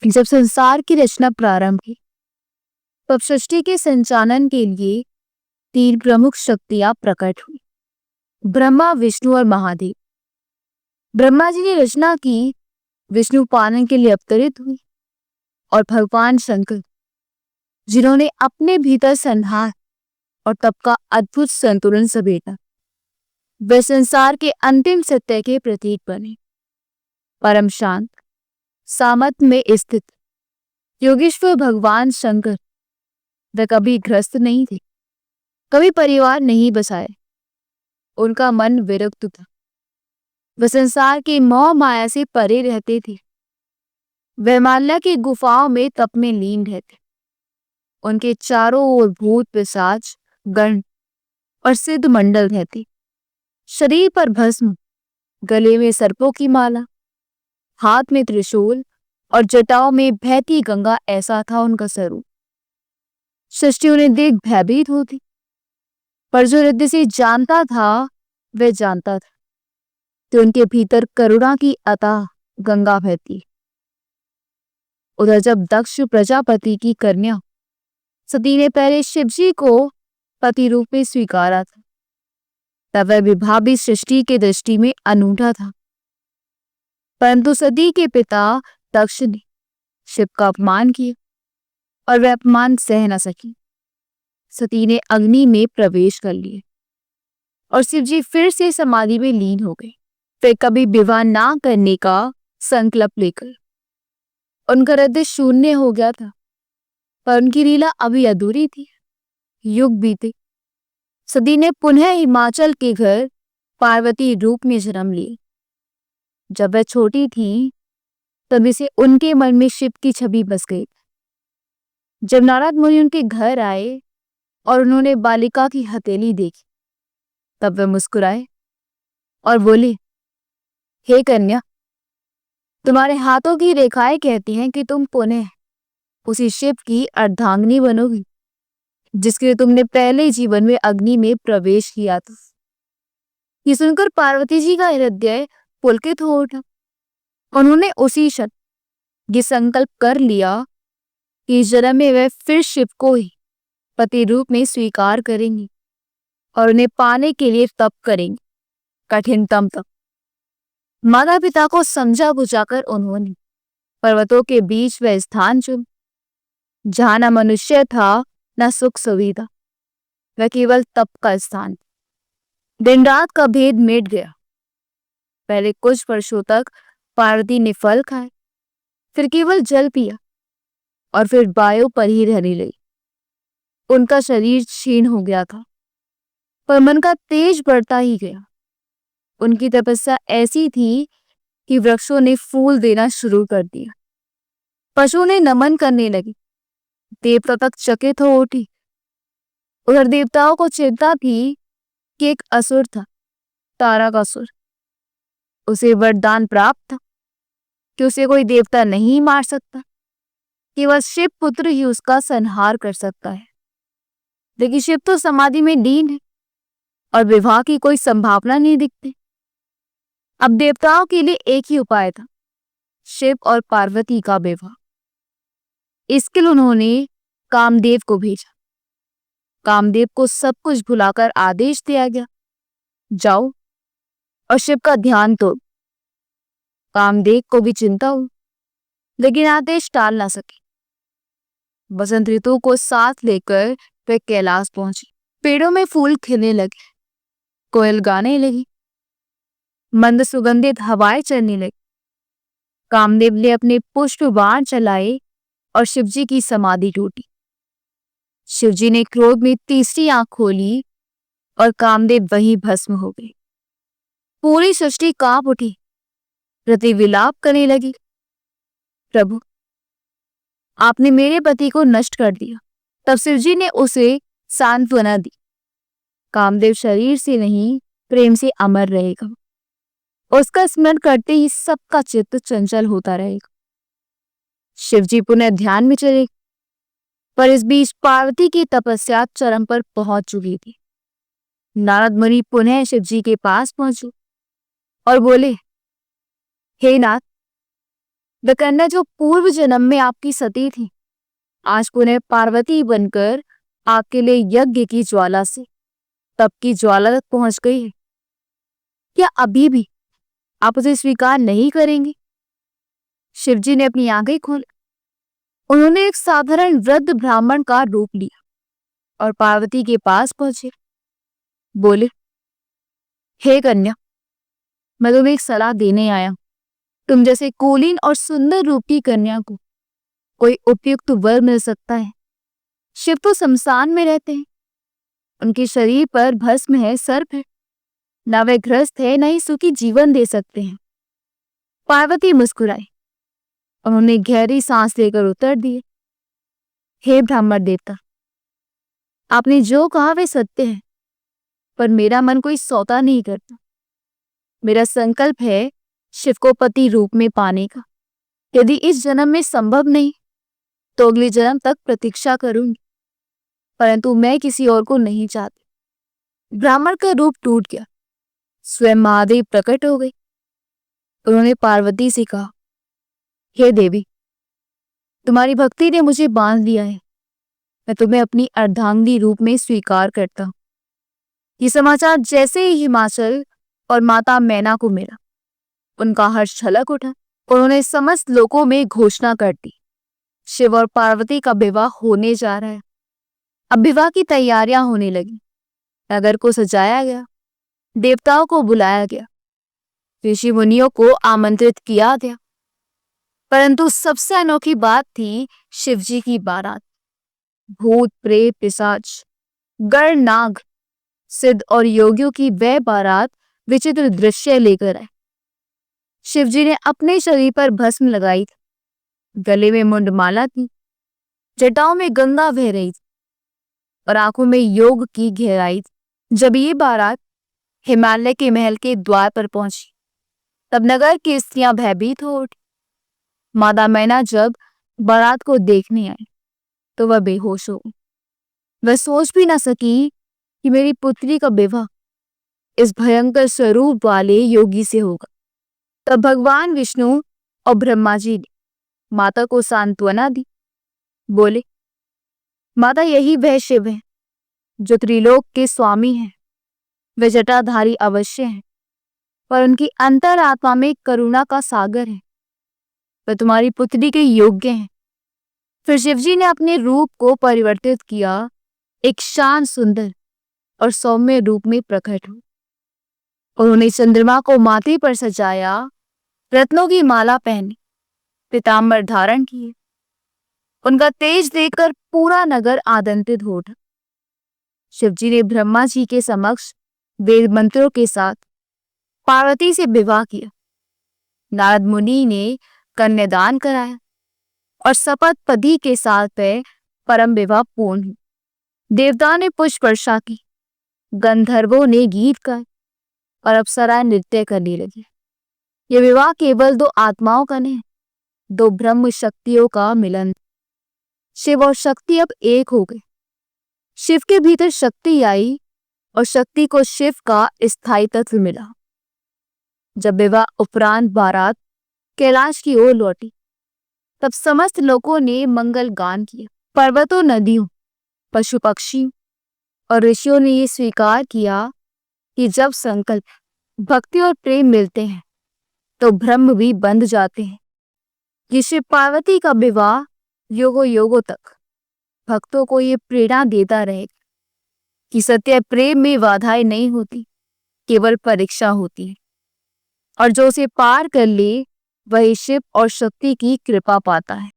जब संसार की रचना प्रारंभ हुई तब सृष्टि के संचालन के लिए तीन प्रमुख शक्तियां प्रकट हुई, ब्रह्मा, विष्णु और महादेव। ब्रह्मा जी ने रचना की, विष्णु पालन के लिए अवतरित हुई और भगवान शंकर जिन्होंने अपने भीतर संहार और तप का अद्भुत संतुलन समेटा, वे संसार के अंतिम सत्य के प्रतीक बने। परम शांत सामत में स्थित योगेश्वर भगवान शंकर वे कभी ग्रस्त नहीं थे, कभी परिवार नहीं बसाए। उनका मन विरक्त था। वे संसार के मोह माया से परे रहते थे। वे हिमालय की गुफाओं में तप में लीन रहते। उनके चारों ओर भूत, पिशाच, गण और सिद्ध मंडल रहते। शरीर पर भस्म, गले में सर्पों की माला, हाथ में त्रिशूल और जटाओं में बहती गंगा, ऐसा था उनका स्वरूप। सृष्टि उन्हें देख भयभीत होती, पर जो हृदय से जानता था वह जानता था कि उनके भीतर करुणा की अथाह गंगा बहती। उधर जब दक्ष प्रजापति की कन्या सती ने पहले शिवजी को पति रूप में स्वीकारा था, तब वह विवाह भी सृष्टि के दृष्टि में अनूठा था। परंतु सती के पिता दक्ष ने शिव का अपमान किया और वह अपमान सह न सकी। सती ने अग्नि में प्रवेश कर लिया और शिवजी फिर से समाधि में लीन हो गए। फिर कभी विवाह ना करने का संकल्प लेकर उनका हृदय शून्य हो गया था, पर उनकी लीला अभी अधूरी थी। युग बीते, सती ने पुनः हिमाचल के घर पार्वती रूप में जन्म लिया। जब वह छोटी थी तभी से उनके मन में शिव की छवि बस गई। जब नारद मुनि उनके घर आए और उन्होंने बालिका की हथेली देखी, तब वे मुस्कुराए और बोले, हे कन्या, तुम्हारे हाथों की रेखाएं कहती हैं कि तुम पुनः उसी शिव की अर्धांगिनी बनोगी जिसके लिए तुमने पहले जीवन में अग्नि में प्रवेश किया था। ये सुनकर पार्वती जी का हृदय पुलकित हो उठा। उन्होंने उसी क्षण ये संकल्प कर लिया कि इस जन्म में वे फिर शिव को ही पति रूप में स्वीकार करेंगी और उन्हें पाने के लिए तप करेंगी, कठिनतम तप। माता पिता को समझा बुझाकर उन्होंने पर्वतों के बीच वह स्थान चुना जहां न मनुष्य था न सुख सुविधा, वह केवल तप का स्थान। दिन रात का भेद मिट गया। पहले कुछ वर्षों तक पार्वती ने फल खाए, फिर केवल जल पिया और फिर वायु पर ही रहने लगी। उनका शरीर क्षीण हो गया था, पर मन का तेज बढ़ता ही गया। उनकी तपस्या ऐसी थी कि वृक्षों ने फूल देना शुरू कर दिया, पशु ने नमन करने लगे, देवता तक चकित हो उठी। उधर देवताओं को चिंता थी कि एक असुर था, तारकासुर। उसे वरदान प्राप्त था कि उसे कोई देवता नहीं मार सकता, केवल शिव पुत्र ही उसका संहार कर सकता है। लेकिन शिव तो समाधि में लीन है और विवाह की कोई संभावना नहीं दिखती। अब देवताओं के लिए एक ही उपाय था, शिव और पार्वती का विवाह। इसके लिए उन्होंने कामदेव को भेजा। कामदेव को सब कुछ भुलाकर आदेश दिया गया, जाओ और शिव का ध्यान तोड़ो। कामदेव को भी चिंता हुई, लेकिन आदेश टाल ना सके। बसंत ऋतु को साथ लेकर वे कैलाश पहुंची। पेड़ों में फूल खिलने लगे, कोयल गाने लगी, मंद सुगंधित हवाएं चलने लगी। कामदेव ने अपने पुष्प बाण चलाए और शिवजी की समाधि टूटी। शिवजी ने क्रोध में तीसरी आंख खोली और कामदेव वहीं भस्म हो गए। पूरी सृष्टि कांप उठी, पृथ्वी विलाप करने लगी, प्रभु, आपने मेरे पति को नष्ट कर दिया। तब शिवजी ने उसे सांत्वना दी, कामदेव शरीर से नहीं प्रेम से अमर रहेगा। उसका स्मरण करते ही सबका चित्त चंचल होता रहेगा। शिवजी पुनः ध्यान में चले, पर इस बीच पार्वती की तपस्या चरम पर पहुंच चुकी थी। नारद मुनि पुनः शिवजी के पास पहुंचे और बोले, हे नाथ, वे कन्या जो पूर्व जन्म में आपकी सती थी, आज पुनः पार्वती बनकर आपके लिए यज्ञ की ज्वाला से तप की ज्वाला तक पहुंच गई है। क्या अभी भी आप उसे स्वीकार नहीं करेंगे? शिवजी ने अपनी आंखें खोली। उन्होंने एक साधारण वृद्ध ब्राह्मण का रूप लिया और पार्वती के पास पहुंचे। बोले, हे कन्या, मैं तुम्हें एक सलाह देने आया हूं। तुम जैसे कुलीन और सुंदर रूप की कन्या को कोई उपयुक्त वर मिल सकता है? शिव तो शमशान में रहते हैं, उनके शरीर पर भस्म है, सर्प है, ना वे गृहस्थ है, न ही सुखी जीवन दे सकते हैं। पार्वती मुस्कुराई। उन्होंने गहरी सांस लेकर उत्तर दिए, हे ब्राह्मण देवता, आपने जो कहा वे सत्य है, पर मेरा मन कोई सौदा नहीं करता। मेरा संकल्प है शिव को पति रूप में पाने का। यदि इस जन्म में संभव नहीं तो अगले जन्म तक प्रतीक्षा करूंगी, परंतु मैं किसी और को नहीं चाहती। ब्राह्मण का रूप टूट गया। स्वयं महादेव प्रकट हो गए। उन्होंने पार्वती से कहा, हे देवी, तुम्हारी भक्ति ने मुझे बांध लिया है। मैं तुम्हें अपनी अर्धांगिनी रूप में स्वीकार करता हूं। ये समाचार जैसे ही हिमाचल और माता मैना को मिला, उनका हर्ष छलक उठा। उन्होंने समस्त लोकों में घोषणा कर दी, शिव और पार्वती का विवाह होने जा रहा है। अब विवाह की तैयारियां होने लगी। नगर को सजाया गया, देवताओं को बुलाया गया, ऋषि मुनियों को आमंत्रित किया गया। परंतु सबसे अनोखी बात थी शिवजी की बारात। भूत, प्रेत, पिशाच, गण, नाग, सिद्ध और योगियों की वह बारात विचित्र दृश्य लेकर आए। शिवजी ने अपने शरीर पर भस्म लगाई थी, गले में मुंडमाला थी, जटाओं में गंगा बह रही थी और आंखों में योग की गहराई थी। जब ये बारात हिमालय के महल के द्वार पर पहुंची, तब नगर की स्त्रियां भयभीत हो उठी। माता मैना जब बारात को देखने आई तो वह बेहोश हो गई। वह सोच भी ना सकी कि मेरी पुत्री का विवाह इस भयंकर स्वरूप वाले योगी से होगा। तब भगवान विष्णु और ब्रह्मा जी ने माता को सांत्वना दी। बोले, माता, यही वह शिव है जो त्रिलोक के स्वामी हैं। वे जटाधारी अवश्य हैं, पर उनकी अंतरात्मा में करुणा का सागर है। वे तुम्हारी पुत्री के योग्य हैं। फिर शिवजी ने अपने रूप को परिवर्तित किया, एक शांत, सुंदर और सौम्य रूप में प्रकट हुए। उन्होंने चंद्रमा को माथे पर सजाया, रत्नों की माला पहनी, पीतांबर धारण किए। उनका तेज देखकर पूरा नगर आनंदित हो उठा। शिवजी ने ब्रह्मा जी के समक्ष वेद मंत्रों के साथ पार्वती से विवाह किया। नारद मुनि ने कन्यादान कराया और शपथ पति के साथ वह परम विवाह पूर्ण हुई। देवताओं ने पुष्प वर्षा की, गंधर्वों ने गीत गाए और अप्सराएं नृत्य करने लगी। यह विवाह केवल दो आत्माओं का नहीं, दो ब्रह्म शक्तियों का मिलन। शिव और शक्ति अब एक हो गए। शिव के भीतर शक्ति आई और शक्ति को शिव का स्थायी तत्व मिला। जब विवाह उपरांत बारात कैलाश की ओर लौटी, तब समस्त लोगों ने मंगल गान किया। पर्वतों, नदियों, पशु पक्षी और ऋषियों ने यह स्वीकार किया कि जब संकल्प, भक्ति और प्रेम मिलते हैं तो ब्रह्म भी बंध जाते हैं। ये शिव पार्वती का विवाह योगों योगों तक भक्तों को ये प्रेरणा देता रहेगा कि सत्य प्रेम में बाधाएं नहीं होती, केवल परीक्षा होती है, और जो उसे पार कर ले वही शिव और शक्ति की कृपा पाता है।